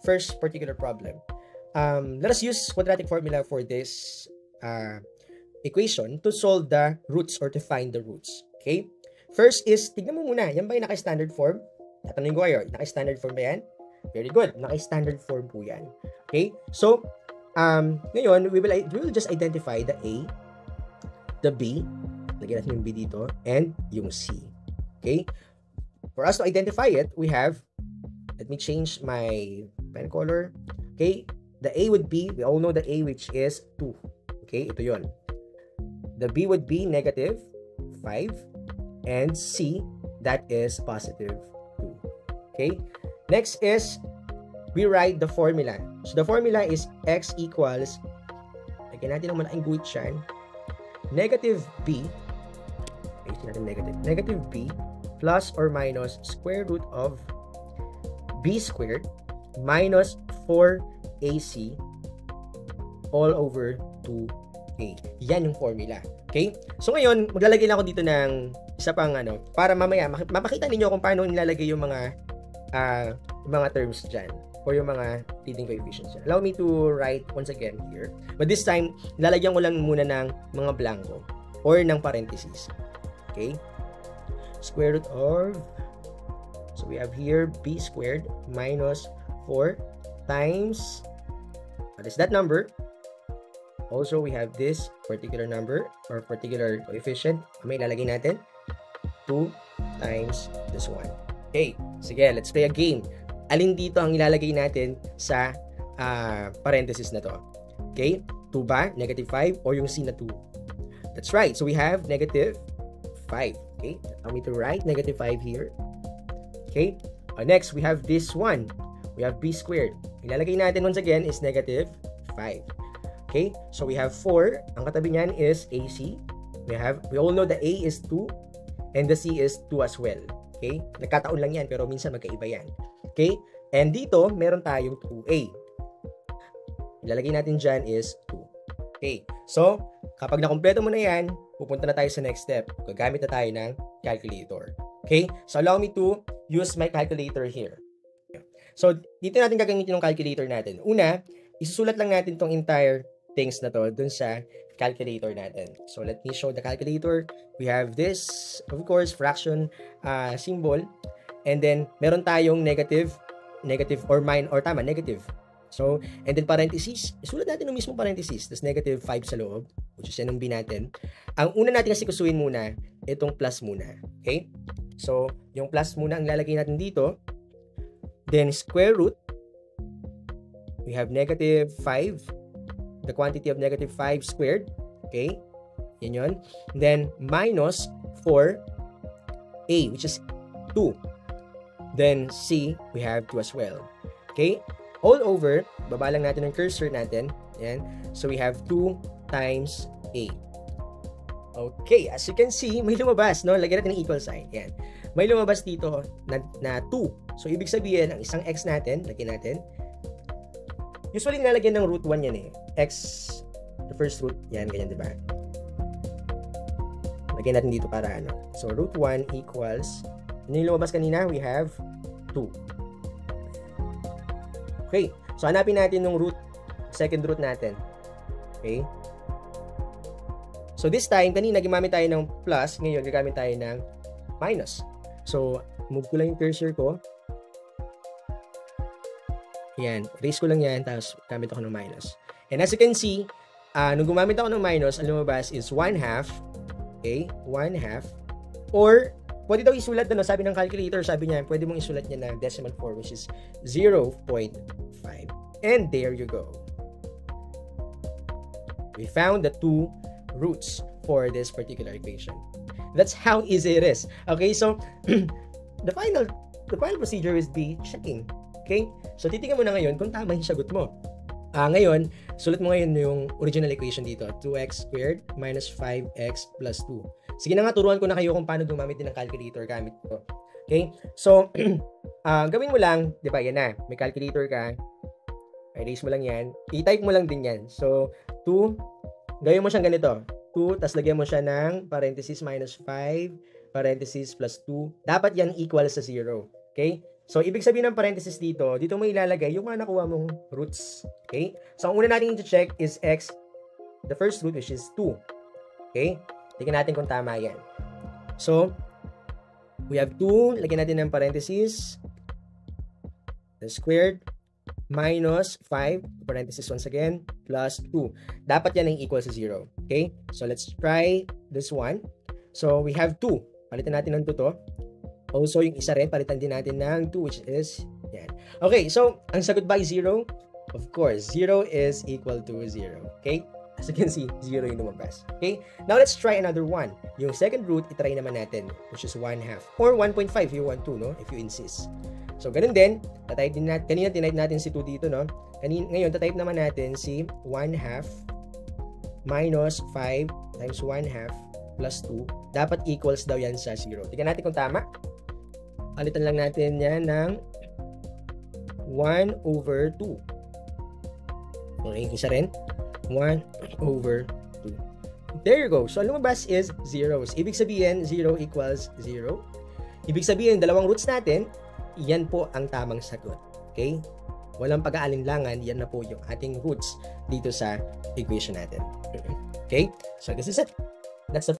first particular problem. Let us use quadratic formula for this equation to solve the roots or to find the roots. Okay? First is, tignan mo muna, yan ba yung naka-standard form? Tatanungin ko kayo, naka-standard form ba yan? Very good. Naka-standard form po yan. Okay? So, ngayon, we will just identify the A, the B, lagyan natin yung B dito, and yung C. Okay? For us to identify it, we have, let me change my pen color. Okay? The A would be, we all know the A which is 2. Okay? Ito yun. The B would be negative 5. And C, that is positive 2. Okay? Next is, we write the formula. So, the formula is x equals, lagyan natin ang malaking guhit siyan, negative B, negative B plus or minus square root of B squared minus 4AC all over 2A. Yan yung formula. Okay? So, ngayon, maglalagay lang ako dito ng isa pang para mamaya mapakita ninyo kung paano nilalagay yung mga terms dyan or yung mga leading coefficients dyan. Allow me to write once again here. But this time, nilalagyan ko lang muna ng mga blanco or ng parentheses. Okay? Square root of, so we have here b squared minus 4 times, what is that number? Also, we have this particular number or particular coefficient. May ilalagay natin 2 times this one. Okay, sige, let's play a game. Alin dito ang ilalagay natin sa parenthesis na to? Okay, 2 ba? Negative 5 or yung C na 2? That's right, so we have negative 5. Okay, allow me to write negative 5 here. Okay, next we have this one. We have b squared. Ilalagay natin once again is negative 5. Okay, so we have 4. Ang katabi niyan is AC. We all know the A is 2. And the C is 2 as well. Okay? Nagkataon lang yan, pero minsan magkaiba yan. Okay? And dito, meron tayong 2A. Ilalagay natin dyan is 2. Okay? So, kapag nakumpleto mo na yan, pupunta na tayo sa next step. Gagamit na tayo ng calculator. Okay? So, allow me to use my calculator here. So, dito natin gagamitin yung calculator natin. Una, isusulat lang natin tong entire things na to dun sa calculator natin. So, let me show the calculator. We have this, of course, fraction symbol. And then, meron tayong negative or negative. So, and then parentheses. Isulat natin yung mismo parentheses. Tapos negative 5 sa loob, which is yan ang B natin. Ang una natin kasi kusuin muna, itong plus muna. Okay? So, yung plus muna ang lalagay natin dito. Then, square root. We have negative 5. The quantity of negative 5 squared. Okay? Yan yun. Then, minus 4A, which is 2. Then, C, we have 2 as well. Okay? All over, baba lang natin ang cursor natin. Yan. So, we have 2 times A. Okay, as you can see, may lumabas, no? Lagyan natin ng equal sign. Yan. May lumabas dito na 2. So, ibig sabihin, ang isang x natin, lagyan natin. Usually, nilalagyan ng root 1 yan eh. X, the first root, yan, ganyan, diba? Lagyan natin dito para ano. So, root 1 equals, ano yung lumabas kanina? We have 2. Okay. So, hanapin natin yung root, second root natin. Okay. So, this time, kanina, gumamit tayo ng plus. Ngayon, gagamit tayo ng minus. So, move ko lang yung cursor ko. Yan. Erase ko lang yan. Tapos, gamit ako ng minus. And as you can see, nung gumamit ako ng minus, ang lumabas is 1/2. Okay? 1/2. Or, pwede daw isulat na, no? Sabi ng calculator, sabi niya, pwede mong isulat niya na decimal form, which is 0.5. And there you go. We found the 2 roots for this particular equation. That's how easy it is. Okay, so, the final procedure is be checking. Okay? So, titingnan mo na ngayon kung tama yung sagot mo. Ngayon, sulat mo ngayon yung original equation dito. 2x squared minus 5x plus 2. Sige na nga, turuan ko na kayo kung paano gumamit din ng calculator gamit ko. Okay? So, gawin mo lang, di ba, yan na. May calculator ka. Erase mo lang yan. I-type mo lang din yan. So, 2, gawin mo siyang ganito. 2, tas lagyan mo siya ng parenthesis minus 5, parenthesis plus 2. Dapat yan equal sa 0. Okay? So, ibig sabihin ng parenthesis dito mo ilalagay yung mga nakuha mong roots. Okay? So, ang una natin i-check is x, the first root, which is 2. Okay? Tingnan natin kung tama yan. So, we have 2, lagyan natin ng parenthesis, the squared, minus 5, parenthesis once again, plus 2. Dapat yan ang equal sa 0. Okay? So, let's try this one. So, we have 2. Palitan natin ng 2 to. Also, yung isa rin, palitan din natin ng 2, which is, yan. Okay, so, ang sagot ba ay 0? Of course, 0 is equal to 0. Okay? As you can see, 0 yung lumabas. Okay? Now, let's try another one. Yung second root, itry naman natin, which is 1/2. Or 1.5 if you want to, no? If you insist. So, ganun din. Tatype din natin. Kanina, tinype natin si 2 dito, no? Ngayon, tatype naman natin si 1/2 minus 5 times 1/2 plus 2. Dapat equals daw yan sa 0. Tingnan natin kung tama. Palitan lang natin yan ng 1/2. Okay, isa rin. 1/2. There you go. So, ang lumabas is zeros. Ibig sabihin, 0 equals 0. Ibig sabihin, dalawang roots natin, yan po ang tamang sagot. Okay? Walang pag-aalinlangan, yan na po yung ating roots dito sa equation natin. Okay? So, this is it. That's the